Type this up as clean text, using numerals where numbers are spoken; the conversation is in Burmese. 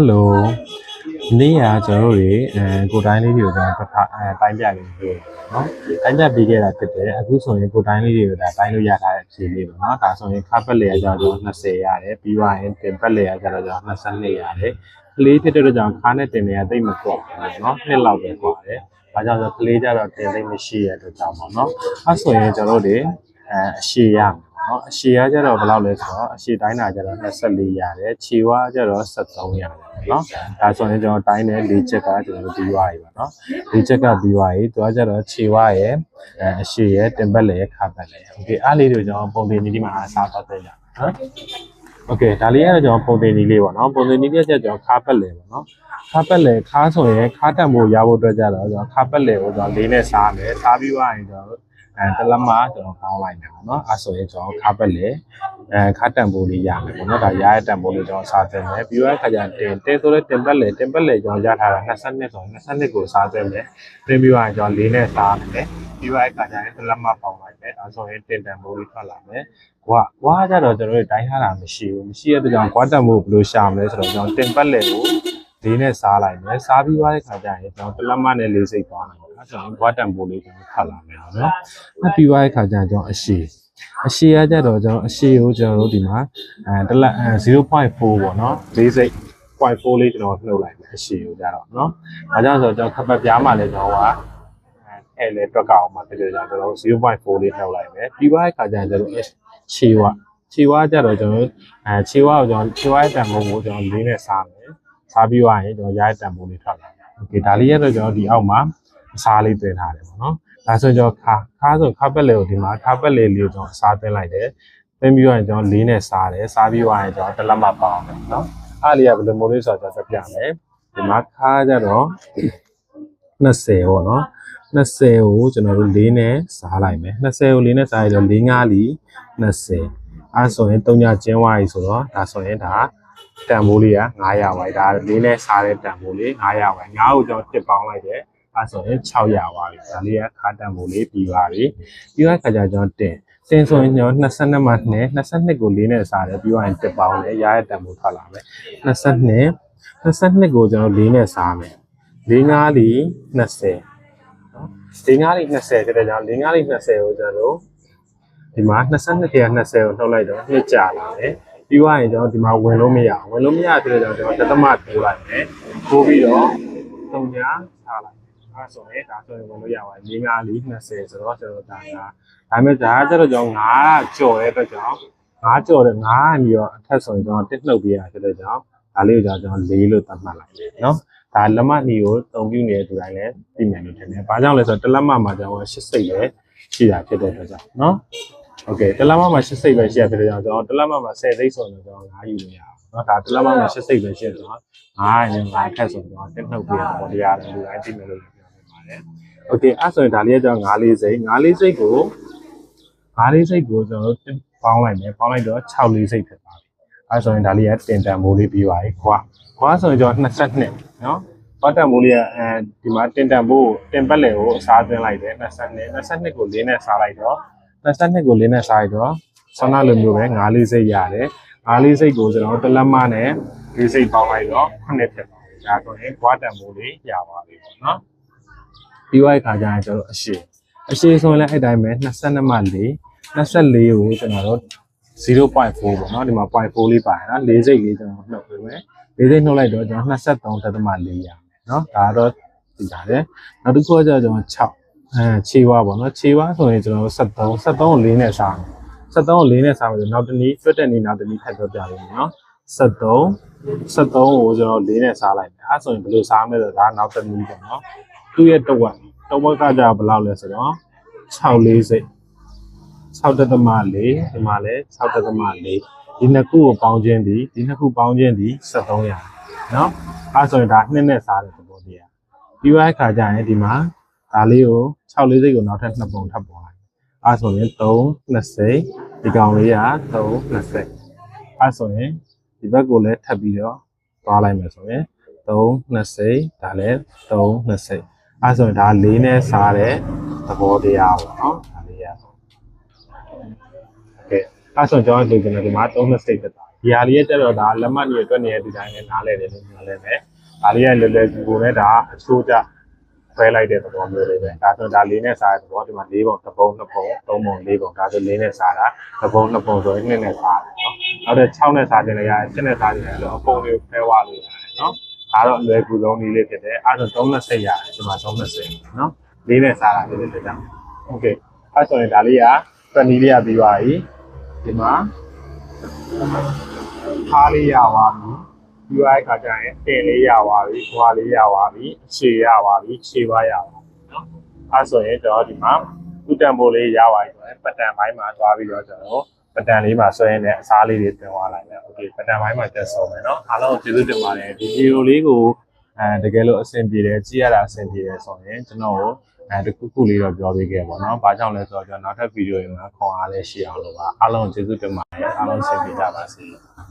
Hello နေ့ကကျွန်တော်တို့တွေကိုတိုင်းလေးတွေကိုကျွန်တော်တိုင်းပြနေပြီနော်တိုင်းပြပြီးခဲ့တာဖြစ်တယ်အခုဆိုရင်ကိုတိုင်းလေးတွေကိုဒါတိုင်းလို့ရထားတဲ့အခြေလေးပေါ့နော်ဒါဆိုရင်ခါပက်လေကကျွန်တော်20ရတယ်ပြီးသွားရင်တင်ပက်လေကကျွန်တော်22ရတယ်ကလေးဖြစ်တဲ့ကြောင့်ခါနဲ့တင်တွေကတိတ်မကွာဘူးနော်နှစ်လောက်ပဲကွာတယ်ဘာကြောင့်ဆိုကလေးကြတော့တင်သိမ့်မရှိရတဲ့ကြောင့်ပေါ့နော်အဲဆိုရင်ကျွန်တော်တို့အရှည်ရနော်အရှည်ရကြတော့ဘယ်လောက်လဲဆိုတော့အရှည်တိုင်းတာကြတော့24ရတယ်ခြေဝါကြတော့73ရတယ်နော်ဒါဆိုရင်ကျွန်တော်တိုင်းတဲ့၄ချက်ကကျွန်တော်တို့ပြီးသွားပြီပါနော်၄ချက်ကပြီးသွားပြီသူကကြတော့ခြေဝါရဲ့အရှည်ရဲ့တင်ပတ်လေရဲ့ခါပတ်လေโอเคအားလေးတွေကျွန်တော်ပုံတင်ဒီမှာအစားပတ်တယ်နော်โอเคဒါလေးကတော့ကျွန်တော်ပုံတင်ဒီလေးပေါ့နော်ပုံတင်ဒီလေးကျကျွန်တော်ခါပတ်လေပေါ့နော်ခါပတ်လေခါဆိုရင်ခါတက်ဖို့ရဖို့အတွက်ကြတော့ကျွန်တော်ခါပတ်လေကိုကျွန်တော်လေးနဲ့စားမယ်စားပြီးသွားရင်ကျွန်တော်တလက်မကျွန်တော်ကောင်းလိုက်တယ်ပေါ့နော်အဲဆိုရင်ကျွန်တော်ခါပက်လေခါတန်ပိုးလေးရမယ်ပေါ့နော်ဒါရရဲ့တန်ပိုးလေးကျွန်တော်စားသွင်းမယ်ပြီးတော့ခါကျတင်ဆိုလဲတင်ပက်လေကျွန်တော်ရထားတာ22ဆို22ကိုစားသွင်းမယ်ပြင်ပြီးတော့ကျွန်တော်လေးနဲ့စားမယ်ပြီးတော့ခါကျရင်တလက်မပေါင်းလိုက်မယ်အဲဆိုရင်တင်တန်ပိုးလေးထွက်လာမယ်ဝါကြတော့ကျွန်တော်တို့တိုင်းထားတာမရှိတဲ့အတွက်ကြောင့်ကွာတန်ပိုးဘယ်လိုရှာမလဲဆိုတော့ကျွန်တော်တင်ပက်လေကိုလေးနဲ့စားလိုက်မယ်စားပြီးသွားတဲ့ခါကျရင်ကျွန်တော်တလက်မနဲ့လေးစိတ်သွားနိုင်တယ်ဆိုရင်ဘွားတန်ပိုးလေးကျွန်တော်ဖတ်လာမယ်နော်။ပြီးသွားတဲ့ခါကျရင်ကျွန်တော်အရှည်ကကြတော့ကျွန်တော်အရှည်ကိုကျွန်တော်တို့ဒီမှာတလက်0.4ပေါ့နော်။လေးစိတ်0.4လေးကျွန်တော်နှုတ်လိုက်မယ်အရှည်ကိုကြတော့နော်။ဒါကြောင့်ဆိုတော့ကျွန်တော်ခပ်ပြားမှလည်းကျွန်တော်ကအဲလေတွက်ကအောင်မှဖြစ်တယ်ကျွန်တော်0.4လေးနှုတ်လိုက်မယ်။ပြီးသွားတဲ့ခါကျရင်ကျွန်တော်ခြေဝါကြတော့ကျွန်တော်ခြေဝါကိုကျွန်တော်ခြေဝါရဲ့တန်ဖိုးကိုကျွန်တော်လေးနဲ့စားမယ်။စားပြီးသွားရင်ကျွန်တော်ရရဲ့တန်ဖိုးလေးထွက်လာမယ်။ Okay ဒါလေးရတော့ကျွန်တော်ဒီအောက်မှာအစားလေးတွင်ထားတယ်ပေါ့နော်ဒါဆိုကျွန်တော်ခါဆိုခါပက်လေကိုဒီမှာခါပက်လေလေးကိုကျွန်တော်အစားသွင်းလိုက်တယ်သွင်းပြီးတော့ကျွန်တော်လေးနဲ့စားတယ်စားပြီးသွားရင်ကျွန်တော်တလက်မပေါအောင်တယ်နော်အားလေးကဘယ်လိုမျိုးလေးဆိုတော့ကျွန်တော်ပြမယ်ဒီမှာခါကြတော့20ပေါ့နော်20ကိုကျွန်တော်တို့လေးနဲ့စားလိုက်မယ်20ကိုလေးနဲ့စားရတော့4 5လီ20အဲဆိုရင်3ညကျင်းသွားပြီဆိုတော့ဒါဆိုရင်ဒါတန်ဖိုးလေးက900ပါဒါလေးနဲ့စားတဲ့တန်ဖိုးလေး900ပါ9ကိုကျွန်တော်တစ်ပေါင်းလိုက်တယ်အဲဆိုရင်600ပါပြီဒါလေးကခါတန်ဖိုးလေးပြီးပါပြီပြီးတော့ခါကျကျွန်တော်တင်ဆိုရင်ကျွန်တော်22မှာနဲ့22ကို4နဲ့စားတယ်ပြီးတော့ရင်တစ်ပေါင်းနဲ့ရရဲ့တန်ဖိုးထွက်လာမယ်22ကိုကျွန်တော်4နဲ့စားမယ်4 5လီ20နော်4 5လီ20တဲ့ကြောင့်4 5လီ20ကိုကျွန်တော်ဒီမှာ22က20ကိုနှုတ်လိုက်တော့နှစ်ကြာလာတယ်ပြီးသွားရင်ကျွန်တော်ဒီမှာဝင်လို့မရတဲ့ကြောင့်ကျွန်တော်တသမထိုးလိုက်မယ်ထိုးပြီးတော့3ညထားလိုက်အဲဆိုရင်ဒါဆိုရင်ဝင်လို့ရပါတယ်4 5လီ20ဆိုတော့ကျွန်တော်ဒါမဲ့ဒါကျတော့ကျွန်တော်9ကြော်တဲ့အတွက်ကြောင့်9ကြော်တဲ့9ပြီးတော့အထက်ဆိုရင်ကျွန်တော်တစ်နှုတ်ပေးရဖြစ်တဲ့ကြောင့်ဒါလေးကိုကျွန်တော်4လို့သတ်မှတ်လိုက်တယ်နော်ဒါလက်မနီကိုတုံပြနေတဲ့သူတိုင်းလည်းသိမယ်လို့ထင်တယ်ဘာကြောင့်လဲဆိုတော့တလက်မမှာကျွန်တော်8စိတ်ပဲရှိတာဖြစ်တဲ့အတွက်ကြောင့်နော်โอเคတလက်မမှာ8စိတ်ပဲရှိရဖြစ်တဲ့ကြောင့်ကျွန်တော်တလက်မမှာ10စိတ်ဆိုရင်ကျွန်တော်9ယူလို့ရအောင်နော်ဒါတလက်မမှာ8စိတ်ပဲရှိရဆိုတော့9နဲ့9ထက်ဆိုတော့တစ်နှုတ်ပေးရတော့တရားတယ်လူတိုင်းသိမယ်လို့ပြောနေပါတယ်โอเคအဲ့ဆိုရင်ဒါလေးကကျွန်တော်9လေးစိတ်ကိုကျွန်တော်ပေါင်းလိုက်မယ်ပေါင်းလိုက်တော့6လေးစိတ်ဖြစ်သွားပြီအဲ့ဆိုရင်ဒါလေးကတင်တန်မိုးလေးပြီးပါပြီခွာဆိုရင်ကျွန်တော်22နော်ခွာတန်မိုးလေးကဒီမှာတင်တန်မိုးတင်ပတ်လေကိုအစားသွင်းလိုက်တယ်22ကို4နဲ့စားလိုက်တော့22ကို4နဲ့စားလိုက်တော့ဆောင်းနာလိုမျိုးပဲ9လေးစိတ်ရတယ်9လေးစိတ်ကိုကျွန်တော်တလက်မနဲ့4စိတ်ပေါင်းလိုက်တော့9ဖြစ်သွားပြီဒါဆိုရင်ခွာတန်မိုးလေးရပါပြီပေါ့နော်ပြီးသွားတဲ့ခါကျရင်ကျွန်တော်အရှည်ဆိုရင်လည်းအဲ့တိုင်းပဲ22မှ4 24ကိုကျွန်တော်တို့0.4ပေါ့နော်ဒီမှာ 0.4 လေးပါတယ်နော်4စိတ်လေးကျွန်တော်နှုတ်ပေးမယ်4စိတ်နှုတ်လိုက်တော့ကျွန်တော်23.4ရမယ်နော်ဒါတော့သိကြတယ်နောက်တစ်ခုကကျွန်တော်6ခြေဝါပေါ့နော်ခြေဝါဆိုရင်ကျွန်တော်73ကို4နဲ့စားမယ်73ကို4နဲ့စားမယ်ဆိုနောက်တစ်နည်းတွက်တဲ့နည်းနောက်တစ်နည်းထပ်ပြောပြပေးမယ်နော်73ကိုကျွန်တော်4နဲ့စားလိုက်မယ်အဲဆိုရင်ဘယ်လိုစားမလဲဆိုတော့ဒါနောက်တစ်နည်းပေါ့နော်သူ့ရဲ့တဝက်ကကြဘယ်လောက်လဲဆိုတော့6လေးစိတ်6.4ဒီမှာလဲ6.4ဒီနှစ်ခုကိုပေါင်းခြင်းဒီ73ရနော်အဲဆိုရင်ဒါ2နဲ့စားတဲ့သဘောတရားပြီးသွားတဲ့ခါကျရင်ဒီမှာဒါလေးကို6လေးစိတ်ကိုနောက်ထပ်2ပုံထပ်ပေါ်လိုက်အဲဆိုရင်320ဒီကောင်လေးက320အဲဆိုရင်ဒီဘက်ကိုလည်းထပ်ပြီးတော့သွားလိုက်မယ်ဆိုရင်320ဒါလည်း320အဲဆိုရင်ဒါ4နဲ့စားတဲ့သဘောတရားပေါ့နော်ဒါလေးရโอเคအဲဆိုရင်ကျွန်တော်ဒီမှာ3နှစ်စိတ်တက်တာ ဒီဟာလေးရဲ့တက်တော့ဒါလက်မှတ်ကြီးအတွက်နေတဲ့ဒီတိုင်းနဲ့နားလဲတယ်လို့ပြောလဲမယ်ဒါလေးရဲ့လွယ်လွယ်ကူကူနဲ့ဒါအချိုးကျဆွဲလိုက်တဲ့သဘောမျိုးလေးပဲဒါဆိုဒါလေးနဲ့စားတဲ့သဘောဒီမှာ၄ပုံတစ်ပုံနှစ်ပုံသုံးပုံ၄ပုံဒါဆို၄နဲ့စားတာတစ်ပုံနှစ်ပုံဆိုရင်2နဲ့စားတယ်နော်နောက်တဲ့6နဲ့စားခြင်းလည်းရတယ်7နဲ့စားခြင်းလည်းအပုံလေးဖဲဝါလို့ရတယ်နော်ဒါတော့အလွယ်ကူဆုံးနည်းလေးဖြစ်တယ်အဲဒါဆို30ရတယ်ဒီမှာ30နော်၄နဲ့စားတာလေးလေးတက်ကြโอเคအဲဆိုရင်ဒါလေးကတနည်းလေးကပြီးသွားပြီဒီမှာထားလေးရသွားပြီပြီးသွားတဲ့ခါကျရင်တင်လေးရသွားပြီဘွားလေးရသွားပြီခြေရသွားပြီခြေပါရသွားပြီနော်အဲဆိုရင်တော့ဒီမှာဥတံပိုးလေးရသွားပြီဆိုရင်ပတန်ပိုင်းမှာသွားပြီးတော့ကျွန်တော်ပတန်လေးမှာဆွဲရင်လည်းအစားလေးတွေတင်သွားလိုက်မယ်โอเคပတန်ပိုင်းမှာတက်ဆုံးမယ်နော်အားလုံးကျေးဇူးတင်ပါတယ်ဒီဗီဒီယိုလေးကိုတကယ်လို့အဆင်ပြေတယ်ကြည့်ရတာအဆင်ပြေတယ်ဆိုရင်ကျွန်တော်တခုခုလေးတော့ပြောပေးခဲ့ပါတော့။ဘာကြောင့်လဲဆိုတော့ကျွန်တော်နောက်ထပ်ဗီဒီယိုတွေမှာခွန်အားလေးရှိအောင်လို့ပါ။အားလုံးကျေးဇူးတင်ပါတယ်။အားလုံးဆင်ပြေကြပါစေ။